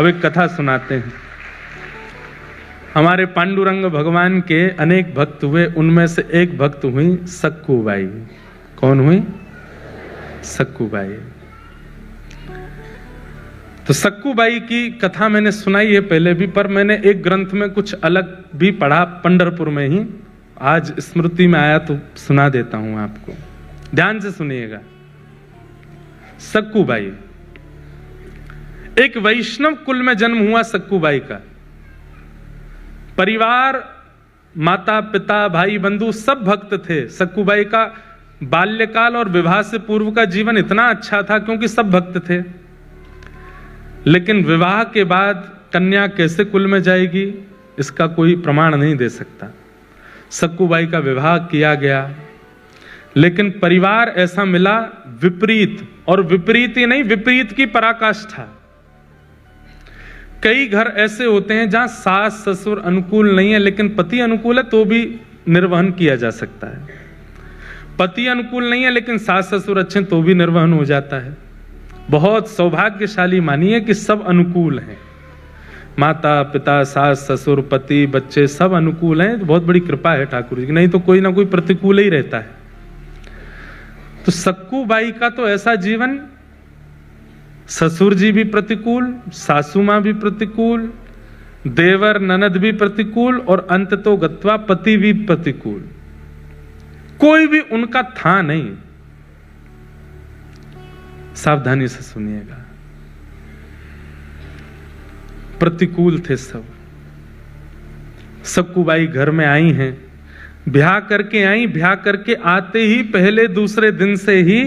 अब एक कथा सुनाते हैं। हमारे पांडुरंग भगवान के अनेक भक्त हुए, उनमें से एक भक्त हुई सक्कूबाई। कौन हुई? सक्कूबाई। तो सक्कूबाई की कथा मैंने सुनाई है पहले भी, पर मैंने एक ग्रंथ में कुछ अलग भी पढ़ा पंढरपुर में ही। आज स्मृति में आया तो सुना देता हूं आपको, ध्यान से सुनिएगा। सक्कूबाई एक वैष्णव कुल में जन्म हुआ। सक्कूबाई का परिवार, माता पिता भाई बंधु सब भक्त थे। सक्कूबाई का बाल्यकाल और विवाह से पूर्व का जीवन इतना अच्छा था क्योंकि सब भक्त थे। लेकिन विवाह के बाद कन्या कैसे कुल में जाएगी इसका कोई प्रमाण नहीं दे सकता। सक्कूबाई का विवाह किया गया, लेकिन परिवार ऐसा मिला विपरीत, और विपरीत ही नहीं, विपरीत की पराकाष्ठा। कई घर ऐसे होते हैं जहां सास ससुर अनुकूल नहीं है लेकिन पति अनुकूल है तो भी निर्वहन किया जा सकता है। पति अनुकूल नहीं है लेकिन सास ससुर अच्छे तो भी निर्वहन हो जाता है। बहुत सौभाग्यशाली मानिए कि सब अनुकूल हैं, माता पिता सास ससुर पति बच्चे सब अनुकूल हैं, तो बहुत बड़ी कृपा है ठाकुर जी की, नहीं तो कोई ना कोई प्रतिकूल ही रहता है। तो सक्कूबाई का तो ऐसा जीवन, ससुर जी भी प्रतिकूल, सासू मां भी प्रतिकूल, देवर ननद भी प्रतिकूल, और अंत तो गत्वा पति भी प्रतिकूल। कोई भी उनका था नहीं। सावधानी से सुनिएगा, प्रतिकूल थे सब। सक्कूबाई घर में आई हैं, ब्याह करके आई, ब्याह करके आते ही पहले दूसरे दिन से ही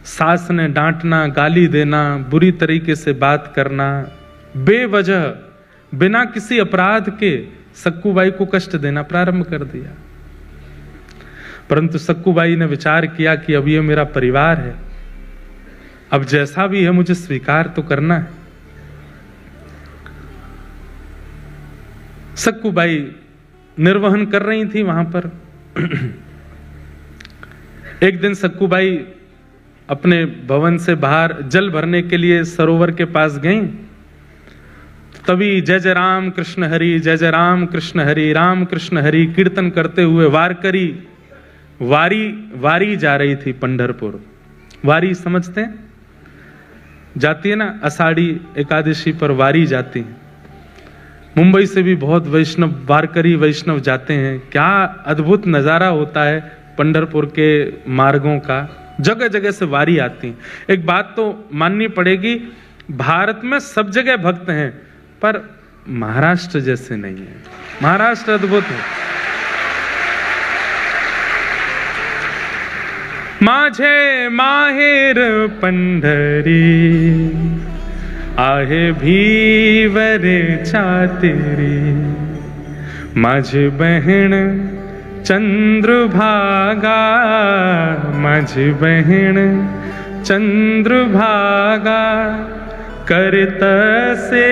सास ने डांटना, गाली देना, बुरी तरीके से बात करना, बेवजह बिना किसी अपराध के सक्कूबाई को कष्ट देना प्रारंभ कर दिया। परंतु सक्कूबाई ने विचार किया कि अब ये मेरा परिवार है, अब जैसा भी है मुझे स्वीकार तो करना है। सक्कूबाई निर्वहन कर रही थी वहां पर। एक दिन सक्कूबाई अपने भवन से बाहर जल भरने के लिए सरोवर के पास गई। तभी जय जय राम कृष्ण हरि, जय जय राम कृष्ण हरि, राम कृष्ण हरि कीर्तन करते हुए वारकरी वारी जा रही थी पंढरपुर। वारी समझते हैं? जाती है ना, आषाढ़ी एकादशी पर वारी जाती है। मुंबई से भी बहुत वैष्णव, वारकरी वैष्णव जाते हैं। क्या अद्भुत नजारा होता है पंढरपुर के मार्गों का, जगह जगह से वारी आती है। एक बात तो माननी पड़ेगी, भारत में सब जगह भक्त हैं पर महाराष्ट्र जैसे नहीं है। महाराष्ट्र अद्भुत है। माझे माहेर पंढरी आहे भीवरे चातेरी, माझी बहन चंद्रभागा, माझी बहन चंद्रभागा, करत से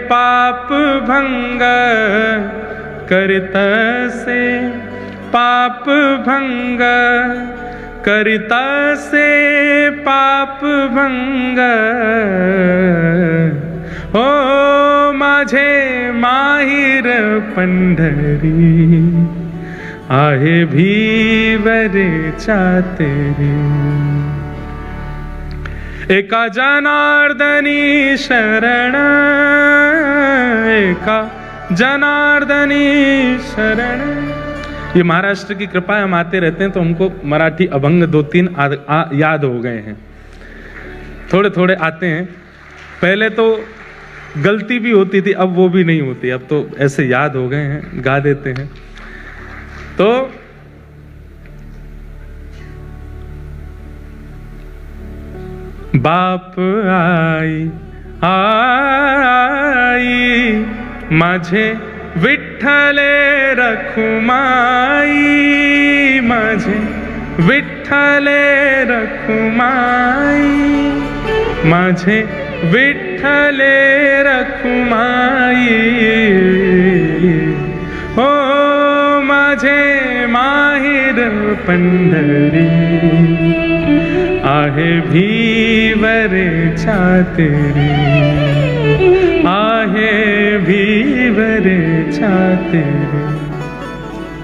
पाप भंग, करत से पाप भंग, करता से पाप भंग, ओ माझे माहिर पंढरी आहे भीवरे चातेरी। एका जनार्दनी शरण, एका जनार्दनी शरण। ये महाराष्ट्र की कृपा है, हम आते रहते हैं तो हमको मराठी अभंग 2-3 याद हो गए हैं, थोड़े थोड़े आते हैं। पहले तो गलती भी होती थी, अब वो भी नहीं होती, अब तो ऐसे याद हो गए हैं, गा देते हैं। तो बाप आई आई माझे विठ्ठले रखुमाई, माझे विठ्ठले रखुमाई, माझे विठ्ठले रखुमाई, ओ माझे माहिर पंढरी आहे भीवरे चातेरी। आहे भीवर छाते।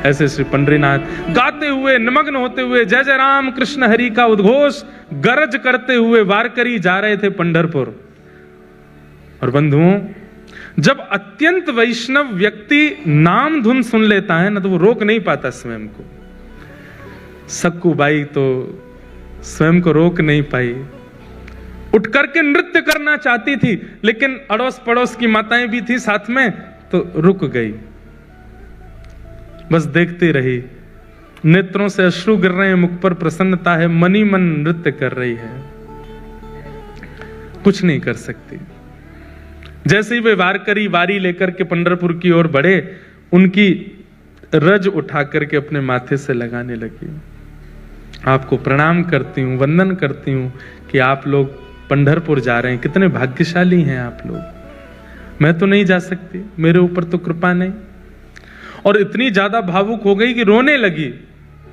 ऐसे श्री पंडरीनाथ गाते हुए निमग्न होते हुए जय जय राम कृष्ण हरि का उद्घोष गरज करते हुए वारकरी जा रहे थे पंढरपुर। और बंधुओं, जब अत्यंत वैष्णव व्यक्ति नाम धुन सुन लेता है ना, तो वो रोक नहीं पाता स्वयं को। सक्कूबाई तो स्वयं को रोक नहीं पाई, उठ करके नृत्य करना चाहती थी, लेकिन अड़ोस पड़ोस की माताएं भी थी साथ में, तो रुक गई, बस देखती रही। नेत्रों से अश्रु गिर रहे हैं, मुख पर प्रसन्नता है, मनी मन नृत्य कर रही है, कुछ नहीं कर सकती। जैसे ही वे वारकरी वारी लेकर के पंढरपुर की ओर बढ़े, उनकी रज उठा करके अपने माथे से लगाने लगी। आपको प्रणाम करती हूं, वंदन करती हूं कि आप लोग पंढरपुर जा रहे हैं, कितने भाग्यशाली हैं आप लोग। मैं तो नहीं जा सकती, मेरे ऊपर तो कृपा नहीं। और इतनी ज्यादा भावुक हो गई कि रोने लगी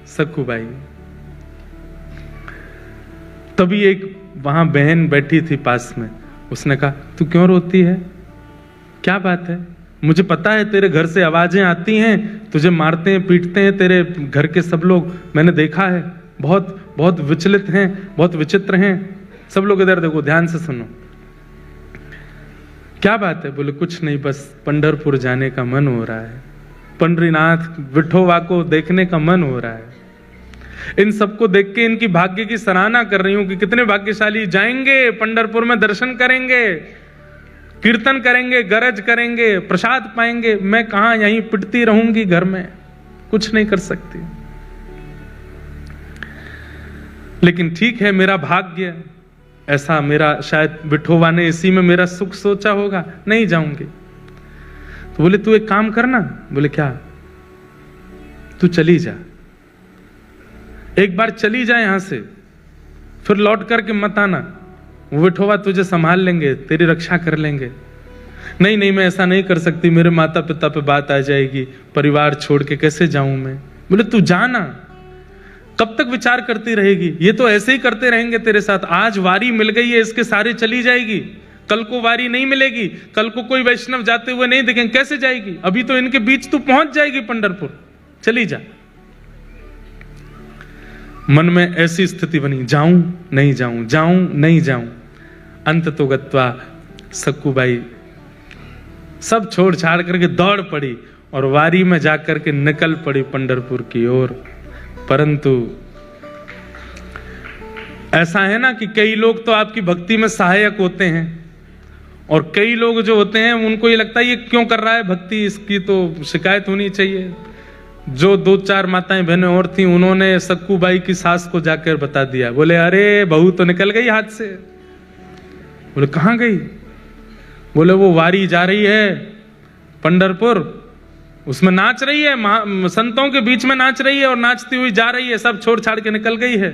सक्कूबाई। तभी एक वहां बहन बैठी थी पास में, उसने कहा तू क्यों रोती है, क्या बात है? मुझे पता है तेरे घर से आवाजें आती हैं, तुझे मारते हैं पीटते हैं तेरे घर के सब लोग, मैंने देखा है, बहुत बहुत विचलित हैं, बहुत विचित्र हैं। सब लोग इधर देखो, ध्यान से सुनो, क्या बात है? बोले कुछ नहीं, बस पंढरपुर जाने का मन हो रहा है, पंडरीनाथ विठोबा को देखने का मन हो रहा है। इन सबको देख के इनकी भाग्य की सराहना कर रही हूं कि कितने भाग्यशाली, जाएंगे पंढरपुर में, दर्शन करेंगे, कीर्तन करेंगे, गरज करेंगे, प्रसाद पाएंगे। मैं कहां, यहीं पिटती रहूंगी घर में, कुछ नहीं कर सकती। लेकिन ठीक है, मेरा भाग्य ऐसा, मेरा शायद विठोबा ने इसी में मेरा सुख सोचा होगा, नहीं जाऊंगी। तो बोले तू एक काम करना। बोले क्या? तू चली जा, एक बार चली जा यहां से, फिर लौट करके मत आना, वो विठोबा तुझे संभाल लेंगे, तेरी रक्षा कर लेंगे। नहीं नहीं, मैं ऐसा नहीं कर सकती, मेरे माता पिता पे बात आ जाएगी, परिवार छोड़ के कैसे जाऊं मैं। बोले तू जाना, कब तक विचार करती रहेगी? ये तो ऐसे ही करते रहेंगे तेरे साथ। आज वारी मिल गई है, इसके सारे चली जाएगी, कल को वारी नहीं मिलेगी, कल को कोई वैष्णव जाते हुए नहीं देखेंगे, कैसे जाएगी? अभी तो इनके बीच तू पहुंच जाएगी पंढरपुर, चली जा। मन में ऐसी स्थिति बनी, जाऊं नहीं जाऊं, जाऊं नहीं जाऊं। अंत तो गत्वा सक्कूबाई सब छोड़ छाड़ करके दौड़ पड़ी और वारी में जाकर के निकल पड़ी पंढरपुर की ओर। परंतु ऐसा है ना कि कई लोग तो आपकी भक्ति में सहायक होते हैं, और कई लोग जो होते हैं उनको ये लगता है ये क्यों कर रहा है भक्ति, इसकी तो शिकायत होनी चाहिए। जो 2-4 माताएं बहनें और थी, उन्होंने सक्कूबाई की सास को जाकर बता दिया। बोले अरे बहू तो निकल गई हाथ से। बोले कहां गई? बोले वो वारी जा रही है पंढरपुर, उसमें नाच रही है, संतों के बीच में नाच रही है और नाचती हुई जा रही है, सब छोड़ छाड़ के निकल गई है।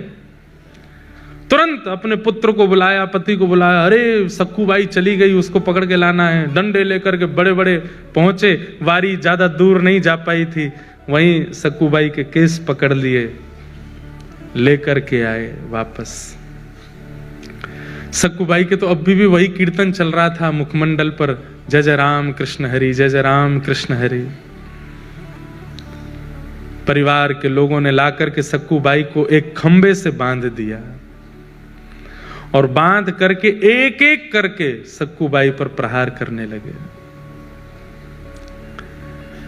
तुरंत अपने पुत्र को बुलाया, पति को बुलाया, अरे सक्कूबाई चली गई, उसको पकड़ के लाना है। डंडे लेकर के बड़े बड़े पहुंचे, वारी ज्यादा दूर नहीं जा पाई थी, वहीं सक्कूबाई के केस पकड़ लिए, लेकर के आए वापस। सक्कूबाई के तो अभी भी वही कीर्तन चल रहा था मुखमंडल पर, जय जय राम कृष्ण हरि, जय जय राम कृष्ण हरि। परिवार के लोगों ने लाकर के सक्कूबाई को एक खंबे से बांध दिया और बांध करके एक एक करके सक्कूबाई पर प्रहार करने लगे।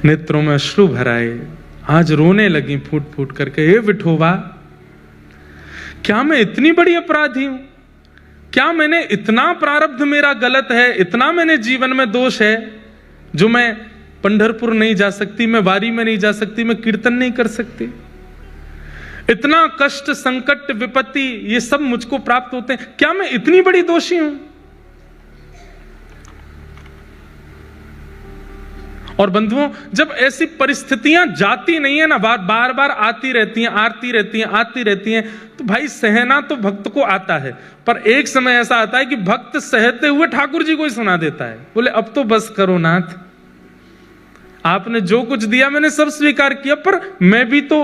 नेत्रों में अश्रु भराए, आज रोने लगी फूट फूट करके, हे विठोबा, क्या मैं इतनी बड़ी अपराधी हूं? क्या मैंने इतना प्रारब्ध मेरा गलत है, इतना मैंने जीवन में दोष है जो मैं पंढरपुर नहीं जा सकती, मैं वारी में नहीं जा सकती, मैं कीर्तन नहीं कर सकती? इतना कष्ट, संकट, विपत्ति ये सब मुझको प्राप्त होते हैं, क्या मैं इतनी बड़ी दोषी हूं? और बंधुओं, जब ऐसी परिस्थितियां जाती नहीं है ना, बार बार आती रहती हैं, आती रहती हैं, आती रहती हैं, तो भाई सहना तो भक्त को आता है, पर एक समय ऐसा आता है कि भक्त सहते हुए ठाकुर जी को ही सुना देता है। बोले अब तो बस करो नाथ, आपने जो कुछ दिया मैंने सब स्वीकार किया, पर मैं भी तो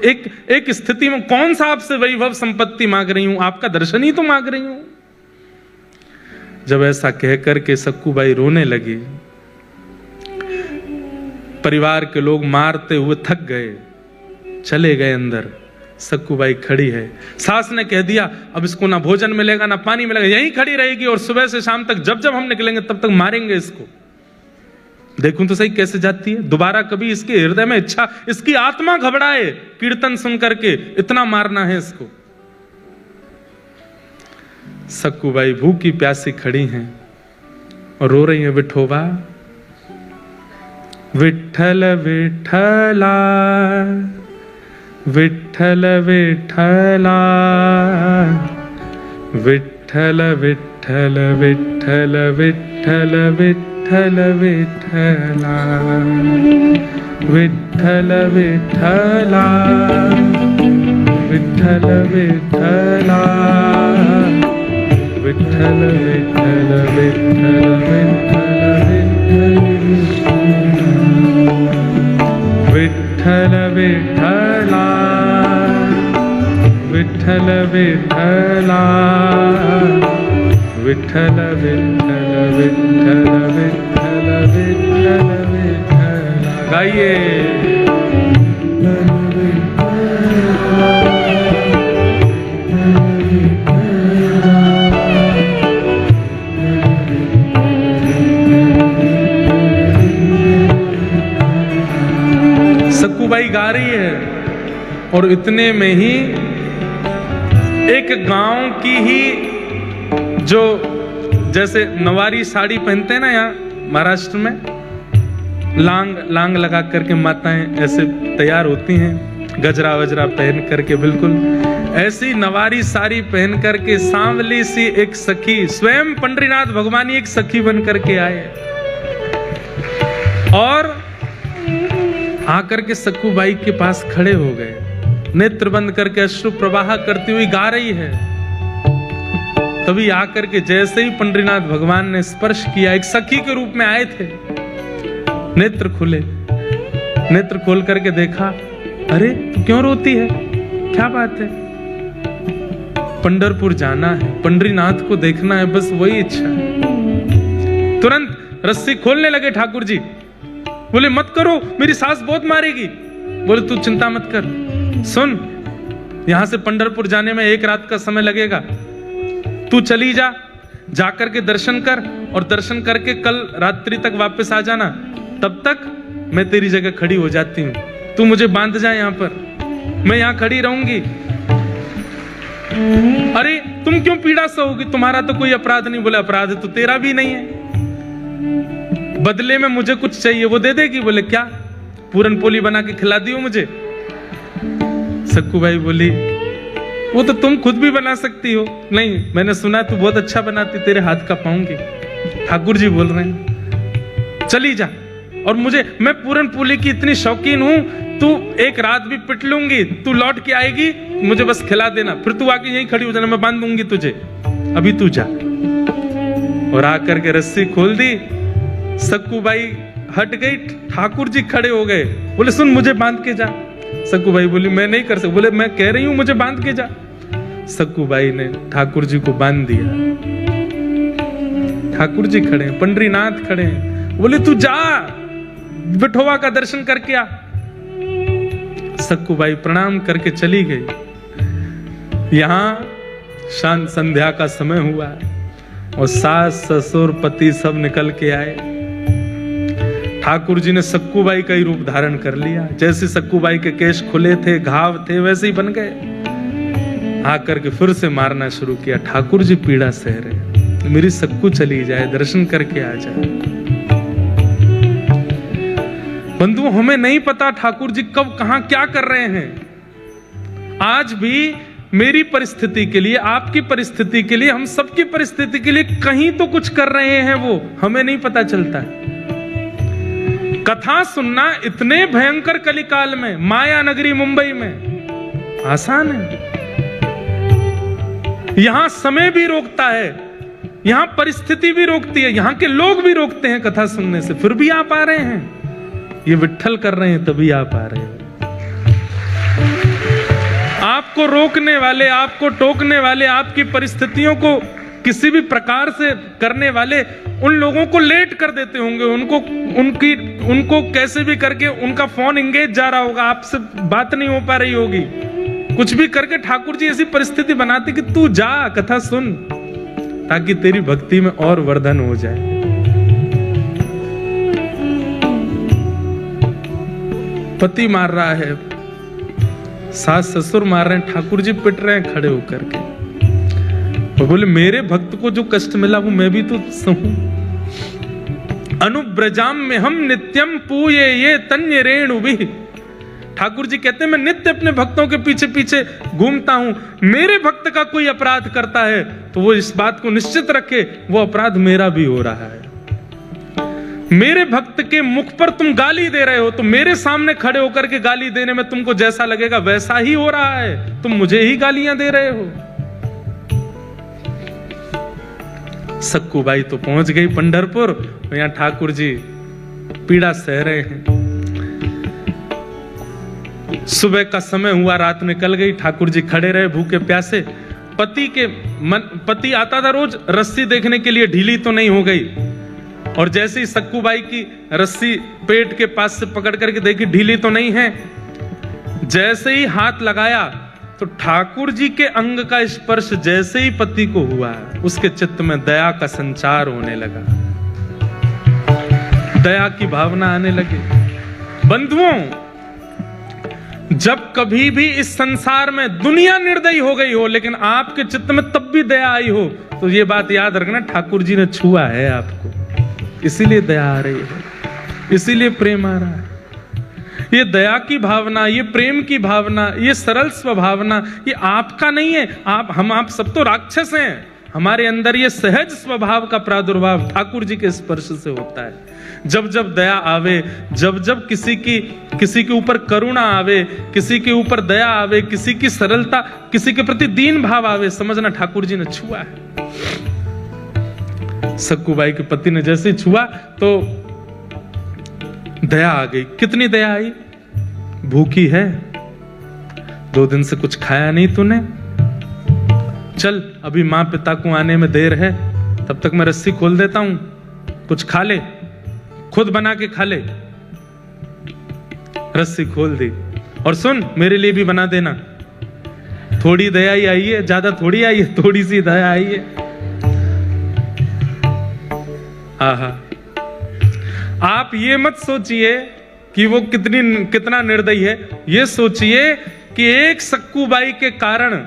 एक स्थिति में, कौन सा आपसे वैभव संपत्ति मांग रही हूं, आपका दर्शन ही तो मांग रही हूं। जब ऐसा कह करके सक्कूबाई रोने लगी, परिवार के लोग मारते हुए थक गए, चले गए अंदर। सक्कूबाई खड़ी है, सास ने कह दिया अब इसको ना भोजन मिलेगा ना पानी मिलेगा, यहीं खड़ी रहेगी और सुबह से शाम तक जब जब हम निकलेंगे तब तक मारेंगे इसको। देखूं तो सही कैसे जाती है, दोबारा कभी इसके हृदय में इच्छा, इसकी आत्मा घबराए कीर्तन सुन करके, इतना मारना है इसको। सक्कूबाई भूखी प्यासी खड़ी हैं और रो रही है, विठोबा विठ्ठल विठ्ठला विठ्ठल विठ्ठला विठ्ठल विठ्ठल विठ्ठल विठ्ठल विठ्ठल विठ्ठला विठ्ठल विठ्ठला विठ्ठल विठ्ठला विठ्ठल विठ्ठल विठ्ठल विठ्ठल विठ्ठला विठ्ठल विठ्ठला विठ्ठल विठ्ठल विठ्ठल विठ्ठल विठ्ठल विठ्ठला। गाइए। सक्कूबाई गा रही है और इतने में ही एक गांव की ही जो जैसे नवारी साड़ी पहनते हैं ना यहाँ महाराष्ट्र में, लांग लगा करके माताएं ऐसे तैयार होती हैं, गजरा वजरा पहन करके, बिल्कुल ऐसी नवारी साड़ी पहन करके सांवली सी एक सखी, स्वयं पंडरीनाथ भगवान एक सखी बन करके आए और आकर के सक्कूबाई के पास खड़े हो गए, नेत्र बंद करके अश्रु प्रवाह करती हुई गा रही है। तभी आकर के जैसे ही पंडरीनाथ भगवान ने स्पर्श किया, एक सखी के रूप में आए थे, नेत्र खुले, नेत्र खोल करके देखा, अरे तू क्यों रोती है, क्या बात है? पंढरपुर जाना है, पंडरीनाथ को देखना है, बस वही इच्छा है। तुरंत रस्सी खोलने लगे ठाकुर जी, बोले मत करो, मेरी सास बहुत मारेगी। बोले तू चिंता मत कर, सुन यहां से पंढरपुर जाने में 1 रात का समय लगेगा, तू चली जा, जाकर के दर्शन कर और दर्शन करके कल रात्रि तक वापस आ जाना, तब तक मैं तेरी जगह खड़ी हो जाती हूं, तू मुझे बांध जा यहाँ पर, मैं यहाँ खड़ी रहूंगी। अरे तुम क्यों पीड़ा सहोगी, तुम्हारा तो कोई अपराध नहीं। बोले अपराध तो तेरा भी नहीं है, बदले में मुझे कुछ चाहिए, वो दे देगी। बोले क्या, पूरन पोली बना के खिला दियो मुझे। सक्कूबाई बोली वो तो तुम खुद भी बना सकती हो। नहीं, मैंने सुना तू बहुत अच्छा बनाती, तेरे हाथ का पाऊंगी। ठाकुर जी बोल रहे हैं चली जा, और मैं पूरन पोली की इतनी शौकीन हूं, तू 1 रात भी पिट लूंगी, तू लौट के आएगी, मुझे बस खिला देना, फिर तू आके यहीं खड़ी हो जाना, मैं बांध दूंगी तुझे, अभी तू जा। और आकर के रस्सी खोल दी, सक्कूबाई हट गई, ठाकुर जी खड़े हो गए, बोले सुन मुझे बांध के जा। सक्कूबाई बोली मैं नहीं कर सकती। बोले मैं कह रही हूं मुझे बांध के जा। सक्कूबाई ने ठाकुर जी को बांध दिया। ठाकुर जी खड़े हैं, पंडरीनाथ खड़े हैं, बोले तू जा, विठोबा का दर्शन करके आ। सक्कूबाई प्रणाम करके चली गई। यहां शांत संध्या का समय हुआ और सास ससुर पति सब निकल के आए। ठाकुर जी ने सक्कूबाई का ही रूप धारण कर लिया, जैसे सक्कूबाई के केश खुले थे, घाव थे, वैसे ही बन गए। आकर के फिर से मारना शुरू किया। ठाकुर जी पीड़ा सह रहे, मेरी सक्कू चली जाए, दर्शन करके आ जाए। बंधु हमें नहीं पता ठाकुर जी कब कहां क्या कर रहे हैं। आज भी मेरी परिस्थिति के लिए, आपकी परिस्थिति के लिए, हम सबकी परिस्थिति के लिए कहीं तो कुछ कर रहे हैं, वो हमें नहीं पता चलता है। कथा सुनना इतने भयंकर कलिकाल में, माया नगरी मुंबई में आसान है। यहां समय भी रोकता है, यहां परिस्थिति भी रोकती है, यहां के लोग भी रोकते हैं कथा सुनने से, फिर भी आप आ रहे हैं। ये विट्ठल कर रहे हैं तभी आप आ रहे हैं। आपको रोकने वाले, आपको टोकने वाले, आपकी परिस्थितियों को किसी भी प्रकार से करने वाले उन लोगों को लेट कर देते होंगे, उनको कैसे भी करके उनका फोन एंगेज जा रहा होगा, आपसे बात नहीं हो पा रही होगी, कुछ भी करके ठाकुर जी ऐसी परिस्थिति बनाते कि तू जा कथा सुन, ताकि तेरी भक्ति में और वर्धन हो जाए। पति मार रहा है, सास ससुर मार रहे हैं, ठाकुर जी पिट रहे हैं खड़े होकर के, और बोले मेरे भक्त को जो कष्ट मिला वो मैं भी तो सहूं। अनुब्रजाम में हम नित्यम पूये ये तन्य रेणु भी। ठाकुर जी कहते हैं मैं नित्य अपने भक्तों के पीछे पीछे घूमता हूं, मेरे भक्त का कोई अपराध करता है तो वो इस बात को निश्चित रखे वो अपराध मेरा भी हो रहा है। मेरे भक्त के मुख पर तुम गाली दे रहे हो तो मेरे सामने खड़े होकर के गाली देने में तुमको जैसा लगेगा वैसा ही हो रहा है, तुम मुझे ही गालियां दे रहे हो। सक्कू बाई तो पहुंच गई पंढरपुर, यहां ठाकुर जी पीड़ा सह रहे हैं। सुबह का समय हुआ, रात निकल गई, ठाकुर जी खड़े रहे भूखे प्यासे। पति आता था रोज रस्सी देखने के लिए, ढीली तो नहीं हो गई, और जैसे ही सक्कू बाई की रस्सी पेट के पास से पकड़ करके देखी ढीली तो नहीं है, जैसे ही हाथ लगाया तो ठाकुर जी के अंग का स्पर्श जैसे ही पति को हुआ, उसके चित्त में दया का संचार होने लगा, दया की भावना आने लगी। बंधुओं, जब कभी भी इस संसार में दुनिया निर्दयी हो गई हो लेकिन आपके चित्त में तब भी दया आई हो, तो ये बात याद रखना, ठाकुर जी ने छुआ है आपको, इसीलिए दया आ रही है, इसीलिए प्रेम आ रहा है। ये दया की भावना, ये प्रेम की भावना, ये सरल स्वभावना, ये आपका नहीं है। आप सब तो राक्षस हैं, हमारे अंदर ये सहज स्वभाव का प्रादुर्भाव ठाकुर जी के स्पर्श से होता है। जब जब दया आवे, जब जब किसी के ऊपर करुणा आवे, किसी के ऊपर दया आवे, किसी की सरलता, किसी के प्रति दीन भाव आवे, समझना ठाकुर जी ने छुआ है। सक्कू बाई के पति ने जैसे छुआ तो दया आ गई। कितनी दया आई? भूखी है, 2 दिन से कुछ खाया नहीं तूने, चल अभी मां पिता को आने में देर है, तब तक मैं रस्सी खोल देता हूं, कुछ खा ले, खुद बना के खा ले। रस्सी खोल दी, और सुन मेरे लिए भी बना देना। थोड़ी दया ही आई है, ज्यादा थोड़ी आई है, थोड़ी सी दया आई है। आहा, आप ये मत सोचिए कि वो कितना निर्दयी है, ये सोचिए कि एक सक्कू बाई के कारण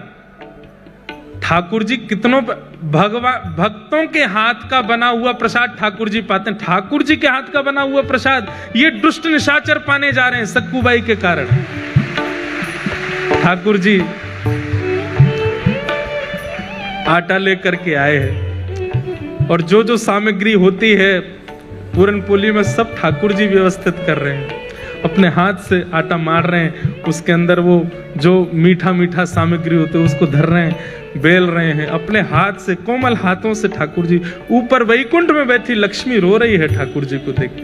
ठाकुर जी कितनों भक्तों के हाथ का बना हुआ प्रसाद ठाकुर जी पाते हैं। ठाकुर जी के हाथ का बना हुआ प्रसाद ये दुष्ट निशाचर पाने जा रहे हैं सक्कू बाई के कारण। ठाकुर जी आटा लेकर के आए हैं, और जो सामग्री होती है पूरन पोली में सब ठाकुर जी व्यवस्थित कर रहे हैं, अपने हाथ से आटा मार रहे हैं, उसके अंदर वो जो मीठा सामग्री होते है उसको धर रहे हैं, बेल रहे हैं अपने हाथ से, कोमल हाथों से। ठाकुर जी ऊपर वैकुंठ में बैठी लक्ष्मी रो रही है ठाकुर जी को देख के।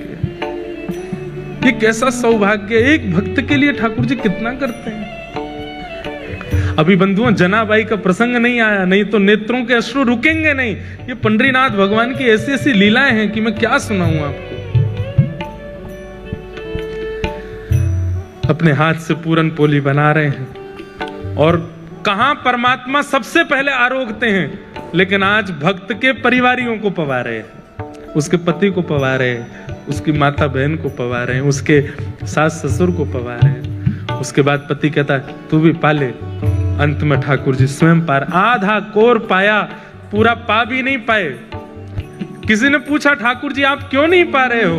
ये कैसा सौभाग्य, एक भक्त के लिए ठाकुर जी कितना करते हैं। अभी बंधुओं जनाबाई का प्रसंग नहीं आया, नहीं तो नेत्रों के अश्रु रुकेंगे नहीं। ये पंडरीनाथ भगवान की ऐसी ऐसी लीलाएं हैं कि मैं क्या सुनाऊं आपको। अपने हाथ से पूरन पोली बना रहे हैं, और कहां परमात्मा सबसे पहले आरोगते हैं, लेकिन आज भक्त के परिवारियों को पवा रहे हैं, उसके पति को पवा रहे हैं, उसकी माता बहन को पवा रहे हैं, उसके सास ससुर को पवा रहे हैं। उसके बाद पति कहता है तू भी पा ले। अंत में ठाकुर जी स्वयं पार, आधा कोर पाया, पूरा पा भी नहीं पाए। किसी ने पूछा ठाकुर जी आप क्यों नहीं पा रहे हो?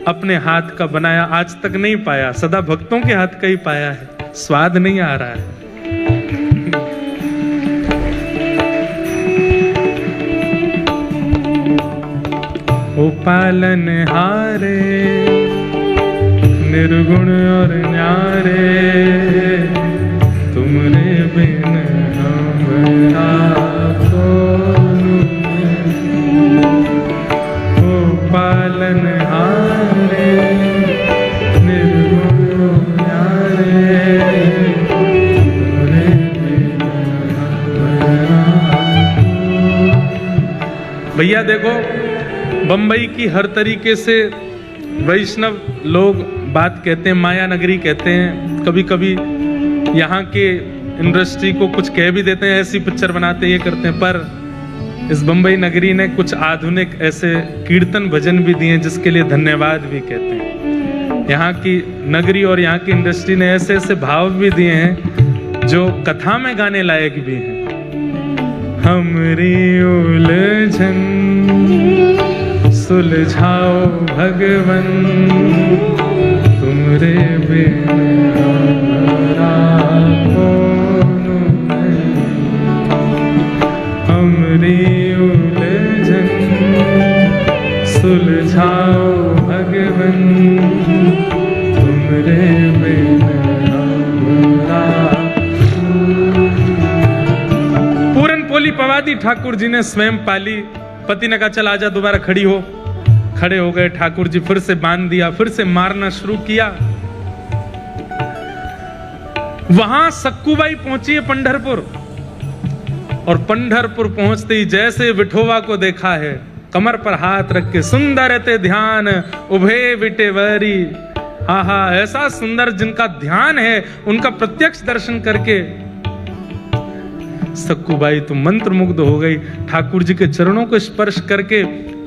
अपने हाथ का बनाया आज तक नहीं पाया, सदा भक्तों के हाथ का ही पाया है, स्वाद नहीं आ रहा है। ओ पालन हारे निर्गुण और न्यारे, तुमरे बिन हमरा कौन। ओ पालन हारे निर्गुण और न्यारे, तुमरे बिन हमरा कौन। भैया देखो, बंबई की हर तरीके से वैष्णव लोग बात कहते हैं, माया नगरी कहते हैं, कभी कभी यहाँ के इंडस्ट्री को कुछ कह भी देते हैं, ऐसी पिक्चर बनाते हैं, ये करते हैं, पर इस बंबई नगरी ने कुछ आधुनिक ऐसे कीर्तन भजन भी दिए जिसके लिए धन्यवाद भी कहते हैं। यहाँ की नगरी और यहाँ की इंडस्ट्री ने ऐसे ऐसे भाव भी दिए हैं जो कथा में गाने लायक भी हैं। हमरी उलझन सुलझाओ भगवन, तुमरे बिन हमारा कौन नहीं। हमरी उलझन सुलझाओ भगवन, तुमरे बिन हमारा। पूरन पोली पवादी ठाकुर जी ने स्वयं पाली। पति ने कहा चल आजा, दोबारा खड़ी हो। खड़े हो गए ठाकुर जी, फिर से बांध दिया, फिर से मारना शुरू किया। वहां सक्कूबाई पहुंची है पंढरपुर, और पंढरपुर पहुंचते ही जैसे विठोवा को देखा है, कमर पर हाथ रख के सुंदर ते ध्यान उभे विटेवरी। हा हा, ऐसा सुंदर जिनका ध्यान है, उनका प्रत्यक्ष दर्शन करके सक्कूबाई तो मंत्रमुग्ध हो गई। ठाकुर जी के चरणों को स्पर्श करके,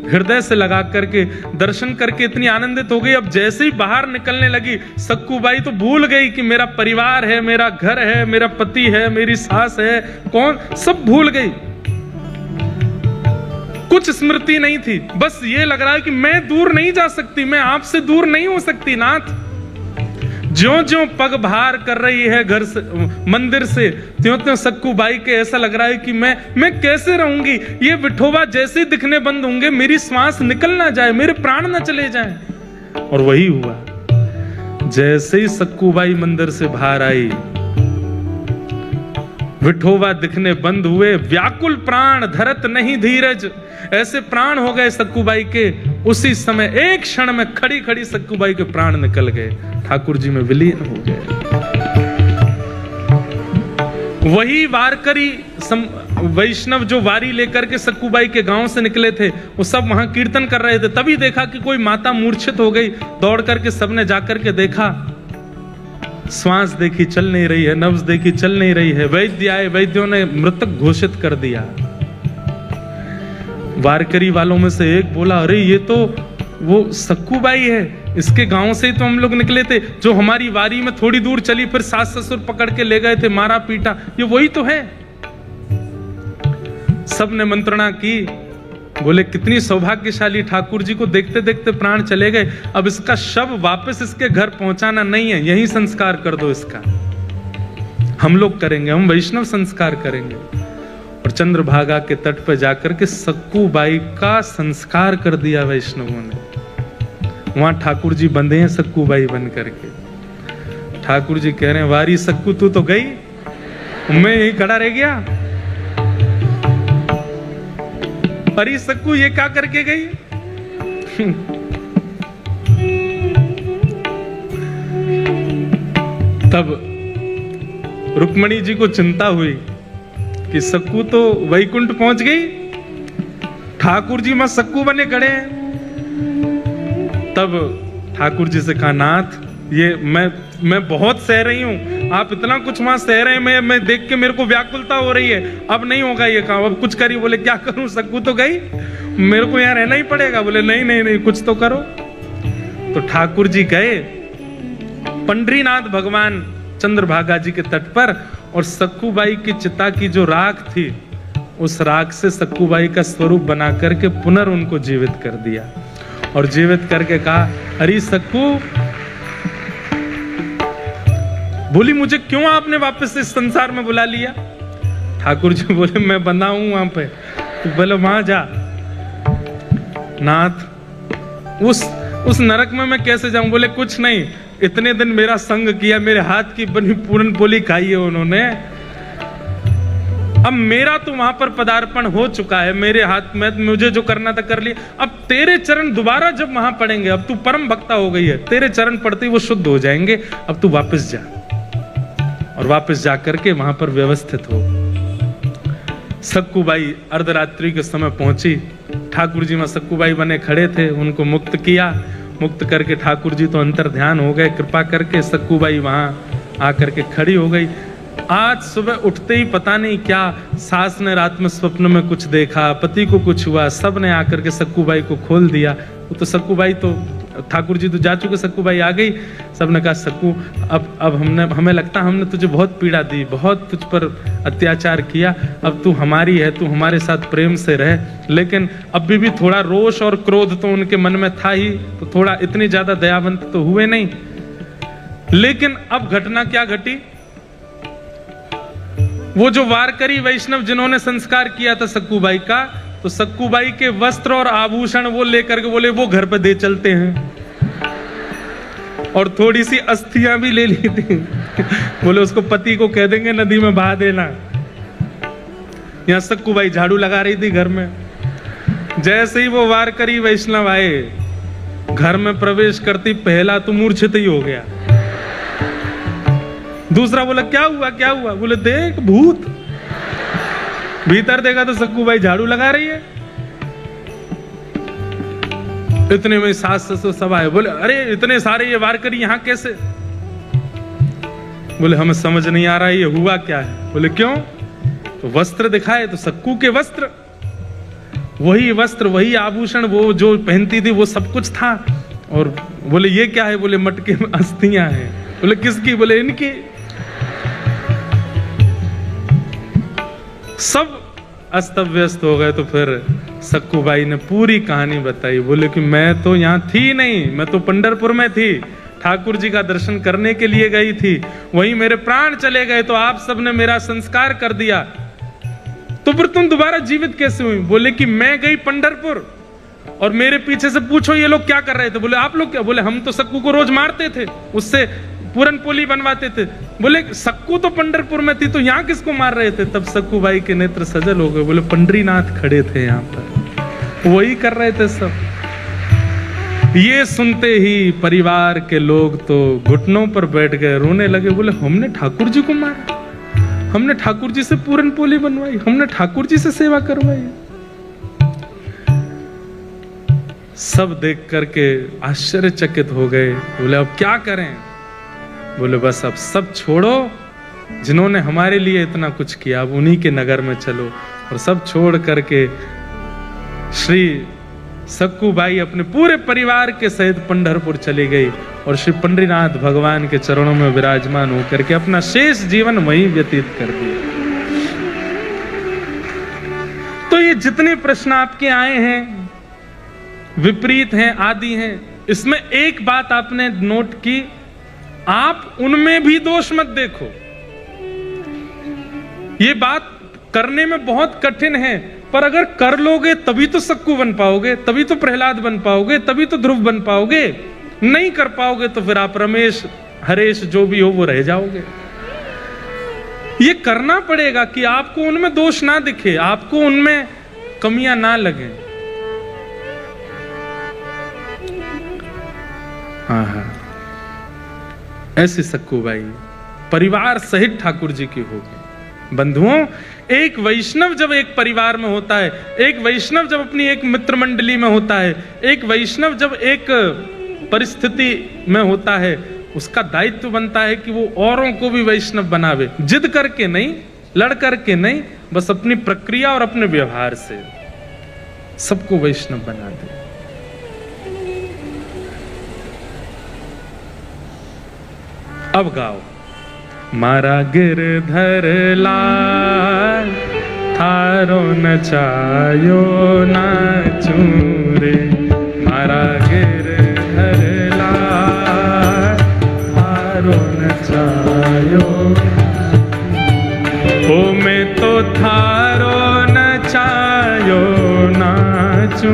हृदय से लगा करके, दर्शन करके इतनी आनंदित हो गई। अब जैसे ही बाहर निकलने लगी, सक्कूबाई तो भूल गई कि मेरा परिवार है, मेरा घर है, मेरा पति है, मेरी सास है, कौन, सब भूल गई। कुछ स्मृति नहीं थी, बस ये लग रहा है कि मैं दूर नहीं जा सकती, मैं आपसे दूर नहीं हो सकती नाथ। ज्यों ज्यों पग बाहर कर रही है घर से, मंदिर से, त्यों त्यों सक्कूबाई के ऐसा लग रहा है कि मैं कैसे रहूंगी। ये विठोबा जैसे ही दिखने बंद होंगे, मेरी श्वास निकल ना जाए, मेरे प्राण ना चले जाएं। और वही हुआ। जैसे ही सक्कूबाई मंदिर से बाहर आई, विठोबा दिखने बंद हुए। व्याकुल प्राण धरत नहीं धीरज, ऐसे प्राण हो गए सक्कूबाई के। उसी समय एक क्षण में खड़ी खड़ी सक्कूबाई के प्राण निकल गए, ठाकुर जी में विलीन हो गए। वही वारकरी वैष्णव जो वारी लेकर के सक्कूबाई के गांव से निकले थे, वो सब वहां कीर्तन कर रहे थे। तभी देखा कि कोई माता मूर्छित हो गई। दौड़ करके सबने जाकर के देखा, श्वास देखी चल नहीं रही है, नब्ज देखी चल नहीं रही है। वैद्य आए, वैद्यों ने मृतक घोषित कर दिया। वारकरी वालों में से एक बोला, अरे ये तो वो सक्कूबाई है, इसके गांव से ही तो हम लोग निकले थे, जो हमारी वारी में थोड़ी दूर चली, फिर सास ससुर पकड़ के ले गए थे, मारा पीटा, ये वही तो है। सबने मंत्रणा की, बोले कितनी सौभाग्यशाली, ठाकुर जी को देखते देखते प्राण चले गए। अब इसका शव वापस इसके घर पहुंचाना नहीं है, यही संस्कार कर दो इसका। हम लोग करेंगे, हम वैष्णव संस्कार करेंगे। और चंद्रभागा के तट पर जाकर के सक्कूबाई का संस्कार कर दिया वैष्णवों ने। वहां ठाकुर जी बंधे हैं सक्कूबाई बन करके। ठाकुर जी कह रहे हैं, वारी सक्कू तू तो गई, मैं यही खड़ा रह गया। परी सक्कू ये क्या करके गई? तब रुक्मणी जी को चिंता हुई कि सक्कू तो वैकुंठ पहुंच गई, ठाकुर जी में सक्कू बने खड़े हैं। तब ठाकुर जी से कहा, नाथ ये मैं बहुत सह रही हूं, आप इतना कुछ वहां सह रहे हैं, मैं देख के मेरे को व्याकुलता हो रही है, अब नहीं होगा ये काम, अब कुछ करिए। बोले क्या करूं, सक्कू तो गई, मेरे को यहाँ रहना ही पड़ेगा। बोले नहीं नहीं नहीं, कुछ तो करो। तो ठाकुर जी गए पंडरीनाथ भगवान चंद्रभागा जी के तट पर, और सक्कूबाई की चिता की जो राख थी, उस राख से सक्कूबाई का स्वरूप बना करके पुनः उनको जीवित कर दिया। और जीवित करके कहा, अरे सक्कू, बोली मुझे क्यों आपने वापस इस संसार में बुला लिया? ठाकुर जी बोले, मैं बंधा हूं वहां पे, तो बोले वहां जा। नाथ उस नरक में मैं कैसे जाऊं? बोले कुछ नहीं, इतने दिन मेरा संग किया, मेरे हाथ की बनी पूरन पोली खाई है उन्होंने, अब मेरा तो वहां पर पदार्पण हो चुका है, मेरे हाथ में मुझे जो करना था कर लिया। अब तेरे चरण दोबारा जब वहां पड़ेंगे, अब तू परम भक्ता हो गई है, तेरे चरण पड़ते ही वो शुद्ध हो जाएंगे, अब तू वापस जा। और वापस जाकर के वहां पर व्यवस्थित हो। सक्कूबाई अर्धरात्रि के समय पहुंची। ठाकुर जी में सक्कूबाई बने खड़े थे, उनको मुक्त किया। मुक्त करके ठाकुर जी तो अंतर ध्यान हो गए, कृपा करके सक्कूबाई वहां आकर के खड़ी हो गई। आज सुबह उठते ही पता नहीं क्या सास ने रात में स्वप्न में कुछ देखा, पति को कुछ हुआ, सब ने आकर के सक्कूबाई को खोल दिया। वो तो सक्कूबाई तो ठाकुर जी तो जा चुके, सक्कूबाई आ गई। सबने कहा सक्कू अब हमें लगता हमने तुझे बहुत पीड़ा दी, बहुत तुझ पर अत्याचार किया, अब तू हमारी है, तू हमारे साथ प्रेम से रह। लेकिन अभी भी थोड़ा रोष और क्रोध तो उनके मन में था ही, तो थोड़ा इतनी ज्यादा दयावंत तो हुए नहीं। लेकिन अब घटना क्या घटी, वो जो वारकरी वैष्णव जिन्होंने संस्कार किया था सक्कूबाई का, तो सक्कूबाई के वस्त्र और आभूषण वो लेकर के बोले वो घर पे दे चलते हैं, और थोड़ी सी अस्थियां भी ले ली थी। बोले उसको पति को कह देंगे नदी में बहा देना। यहां सक्कूबाई झाड़ू लगा रही थी घर में। जैसे ही वो वारकरी वैष्णव आए, घर में प्रवेश करती पहला तो मूर्छित ही हो गया। दूसरा बोला क्या हुआ क्या हुआ, बोले देख भूत। भीतर देखा तो सक्कूबाई झाड़ू लगा रही है। इतने में सास ससुर सब आए, बोले अरे इतने सारे ये वारकरी यहां कैसे। बोले हमें समझ नहीं आ रहा है ये हुआ क्या है। बोले क्यों, तो वस्त्र दिखाए तो सक्कू के वस्त्र, वही वस्त्र वही आभूषण वो जो पहनती थी वो सब कुछ था। और बोले ये क्या है, बोले मटके में अस्थियां हैं। बोले किसकी, बोले इनकी। सब अस्त व्यस्त हो गए। तो फिर सक्कूबाई ने पूरी कहानी बताई। बोले कि मैं तो यहाँ थी नहीं, मैं तो पंढरपुर में थी, ठाकुर जी का दर्शन करने के लिए गई थी, वहीं मेरे प्राण चले गए, तो आप सबने मेरा संस्कार कर दिया, तो फिर तुम दोबारा जीवित कैसे हुई। बोले कि मैं गई पंढरपुर और मेरे पीछे से पूछो ये लोग क्या कर रहे थे। बोले आप लोग क्या, बोले हम तो सक्कू को रोज मारते थे, उससे पूरन पोली बनवाते थे। बोले सक्कू तो पंढरपुर में थी, तो यहाँ किसको मार रहे थे। तब सक्कूबाई के नेत्र सजल हो गए। बोले पंडरीनाथ खड़े थे यहाँ पर, वही कर रहे थे सब। ये सुनते ही परिवार के लोग तो घुटनों पर बैठ गए, रोने लगे। बोले हमने ठाकुर जी को मारा, हमने ठाकुर जी से पूरन पोली बनवाई, हमने ठाकुर जी से सेवा करवाई। सब देख करके आश्चर्यचकित हो गए। बोले अब क्या करें। बोले बस अब सब छोड़ो, जिन्होंने हमारे लिए इतना कुछ किया, अब उन्हीं के नगर में चलो। और सब छोड़ करके श्री सक्कूबाई अपने पूरे परिवार के सहित पंढरपुर चली गई और श्री पंडरीनाथ भगवान के चरणों में विराजमान होकर के अपना शेष जीवन वहीं व्यतीत कर दिया। तो ये जितने प्रश्न आपके आए हैं, विपरीत हैं, आदि हैं, इसमें एक बात आपने नोट की, आप उनमें भी दोष मत देखो। ये बात करने में बहुत कठिन है, पर अगर कर लोगे तभी तो सक्कू बन पाओगे, तभी तो प्रहलाद बन पाओगे, तभी तो ध्रुव बन पाओगे। नहीं कर पाओगे तो फिर आप रमेश हरेश जो भी हो वो रह जाओगे। ये करना पड़ेगा कि आपको उनमें दोष ना दिखे, आपको उनमें कमियां ना लगे। हाँ, ऐसी सक्कूबाई परिवार सहित ठाकुर जी की होगी। बंधुओं, एक वैष्णव जब एक परिवार में होता है, एक वैष्णव जब अपनी एक मित्र मंडली में होता है, एक वैष्णव जब एक परिस्थिति में होता है, उसका दायित्व बनता है कि वो औरों को भी वैष्णव बनावे। जिद करके नहीं, लड़ करके नहीं, बस अपनी प्रक्रिया और अपने व्यवहार से सबको वैष्णव बना दे। अब गाओ। मारा गिरधर लाल थारो नचायो नाचू रे, मारा गिरधर लाल थारो नचायो। ओ मैं तो थारो नचायो नाचू,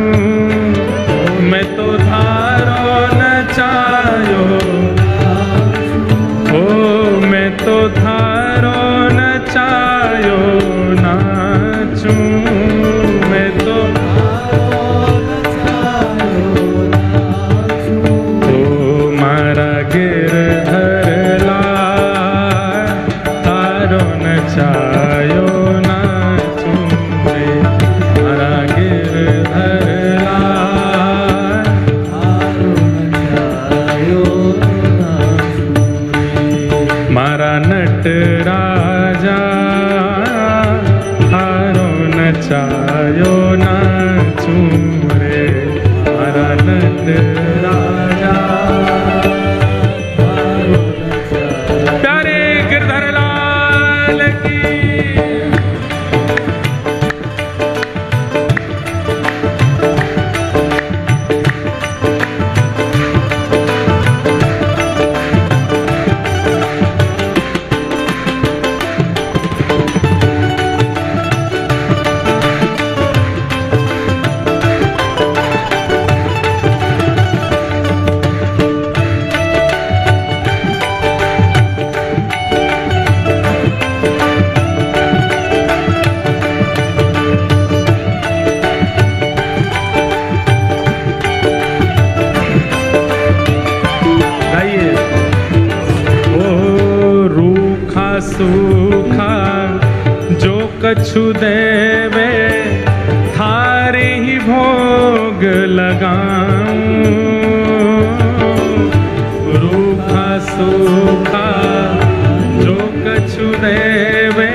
मैं तो थारो नचायो, मैं तो थारो नचायो नाचू, मैं तो ओ मारा गिरधर लाल थारो नचायो नाचू। नचायो नाचू रे मारा नट राजा। प्यारे गिरधर लाल की। सूखा जो कछु देवे थारे ही भोग लगाऊं। रूखा सूखा जो कछु देवे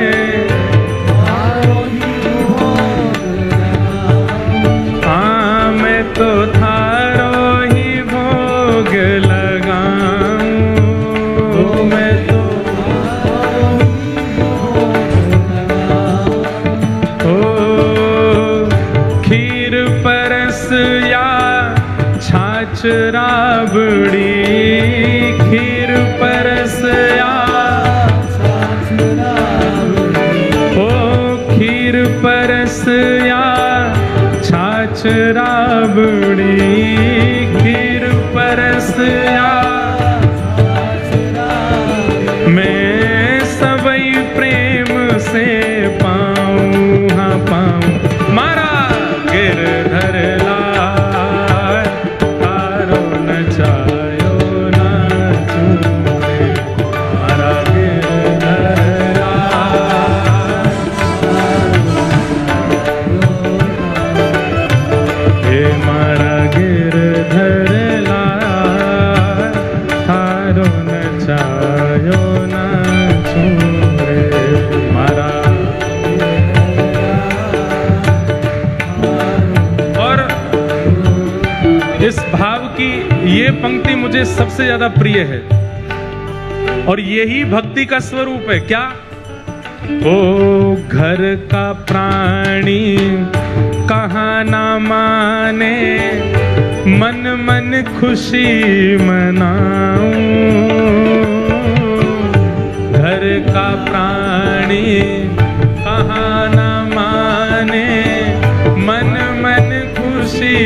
हाँ मैं तो थारो ही भोग लगाऊं। मैं तो राबड़ी खीर परस या ओ खीर परस या छाछ राबड़ी खीर परस या मैं सबई प्रेम से पाऊं हाँ पाऊं मारा गिरधर लाल। इस भाव की ये पंक्ति मुझे सबसे ज्यादा प्रिय है और यही भक्ति का स्वरूप है। क्या? ओ घर का प्राणी कहाँ ना माने मन मन खुशी मनाऊं। घर का प्राणी कहाँ ना माने मन मन खुशी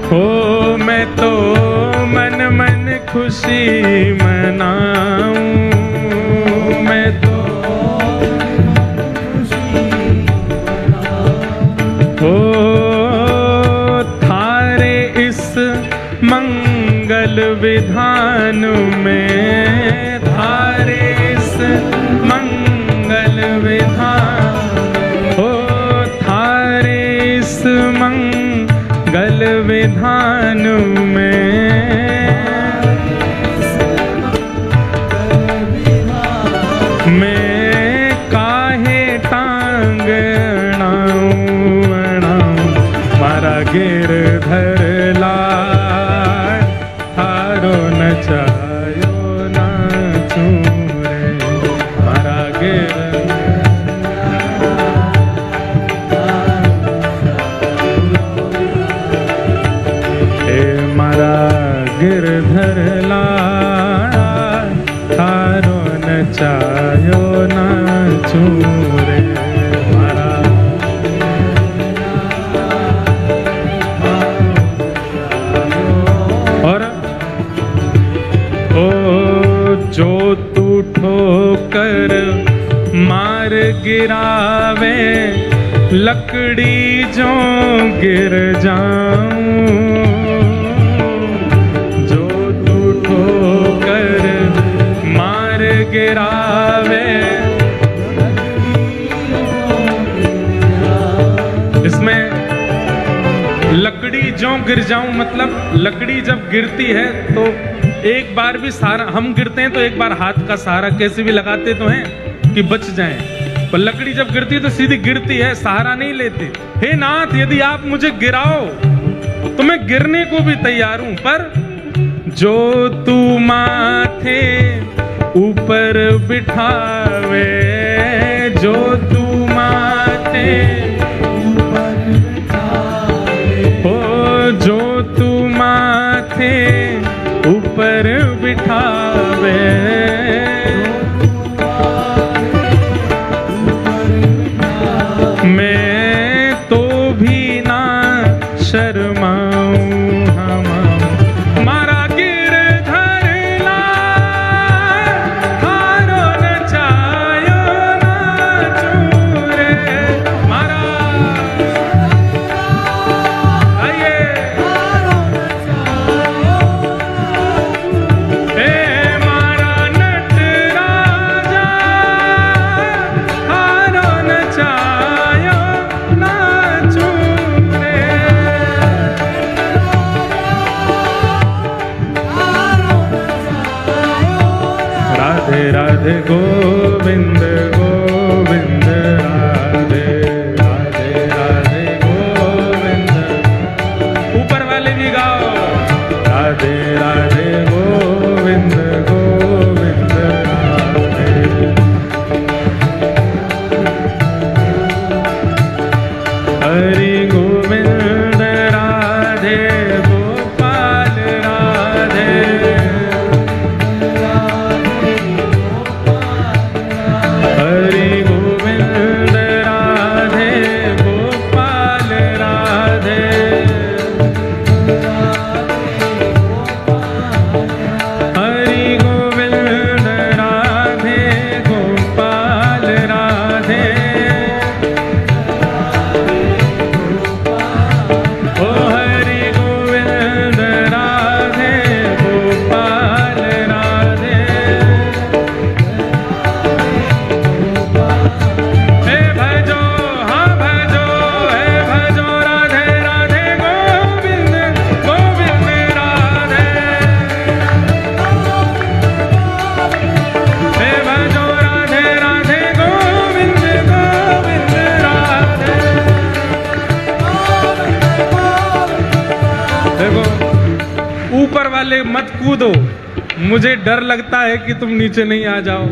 हो मैं तो मन मन खुशी मनाऊं। मैं तो हो थारे इस मंगल विधान में थारे इस मंगल विधान हो थारे इस मंगल विधान में मैं काहे टांग अड़ाऊं मारा गिरधर लाल थारो नचायो नाचू रे मारा गिरधर लाल थारो नचायो नाचू रे मारा। और ओ जो तू ठोकर मार गिरावे लकड़ी जो गिर जाऊं। गिरावे इसमें लकड़ी जो गिर जाऊं मतलब लकड़ी जब गिरती है तो एक बार भी सहारा हम गिरते हैं तो एक बार हाथ का सहारा कैसे भी लगाते तो हैं कि बच जाएं। पर लकड़ी जब गिरती है तो सीधी गिरती है, सहारा नहीं लेती। हे नाथ, यदि आप मुझे गिराओ तो मैं गिरने को भी तैयार हूं, पर जो तू माथे ऊपर बिठावे, जो तू माथे ऊपर बिठावे, ओ जो तू माथे ऊपर बिठावे, मैं तो भी ना शर्माऊं। मारा गिरधर लाल, हारो नचायो नाचूं रे, मारा आइए मारा नटराजा, हारो नचायो नाचूं रे। राधे राधे गोविंद गोविंद, राधे राधे राधे गोविंद। ऊपर वाले भी गाओ, राधे राधे गोविंद गोविंद राधे। हरि गोविंद राधे गोपाल राधे, हरि गोविंद राधे गोपाल राधे, हरि गोविंद राधे गोपाल राधे, ओ हरि गोविंद राधे गोपाल राधे। हे भजो, हाँ भजो, हे भजो राधे राधे गोविंद गोविंद राधे, हे भजो राधे राधे गोविंद गोविंद राधे। देखो, ऊपर वाले मत कूदो, मुझे डर लगता है कि तुम नीचे नहीं आ जाओ।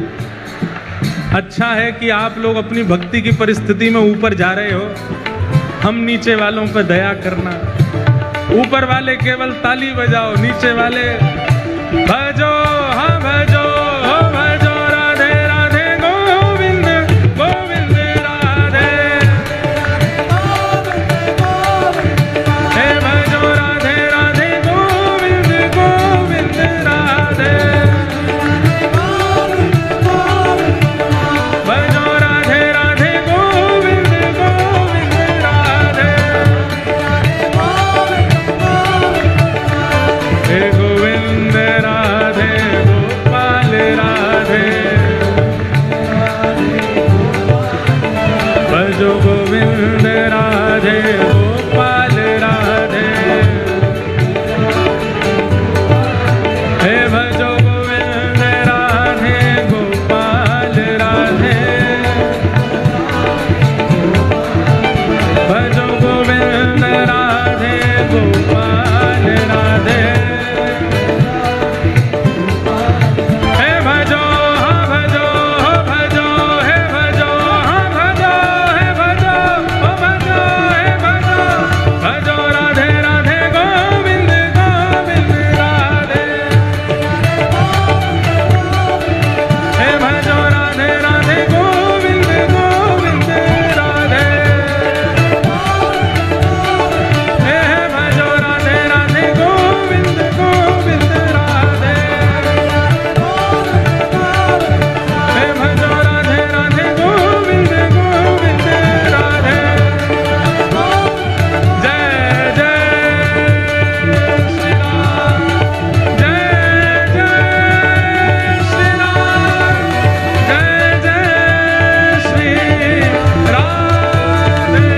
अच्छा है कि आप लोग अपनी भक्ति की परिस्थिति में ऊपर जा रहे हो, हम नीचे वालों पर दया करना। ऊपर वाले केवल ताली बजाओ, नीचे वाले भजो, हाँ भजो, हो भजो राधे राधे गोविंद गोविंद राधे, हे भजो राधे राधे गोविंद गोविंद राधे, भजो राधे राधे गोविंद गोविंद राधे, हे गोविंद राधे गोपाल राधे, भजो गोविंद राधे गोपाल राधे, हे भजो गोविंद राधे गोपाल राधे, भजो गोविंद राधे गोपाल राधे, हे भजो, हाँ भजो, हो भजो, हे भजो, हाँ भजो, हे भजो, हो भजो, हे भजो, भजो राधे राधे गोविंद गोविंद राधे, हे भजो राधे राधे गोविंद गोविंद राधे, हे भजो राधे राधे गोविंद गोविंद राधे, हे भजो राधे राधे गोविंद गोविंद राधे। जय जय श्री राम, जय जय श्री राम, जय जय श्री राधे।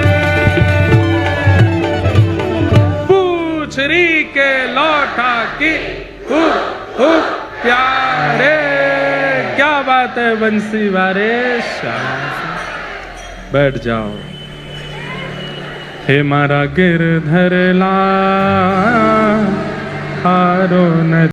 पूछरी के लौटा की प्यारे, क्या बात है बंसी वारे श्याम। बैठ जाओ। हे मारा गिरधर लाल, हारो न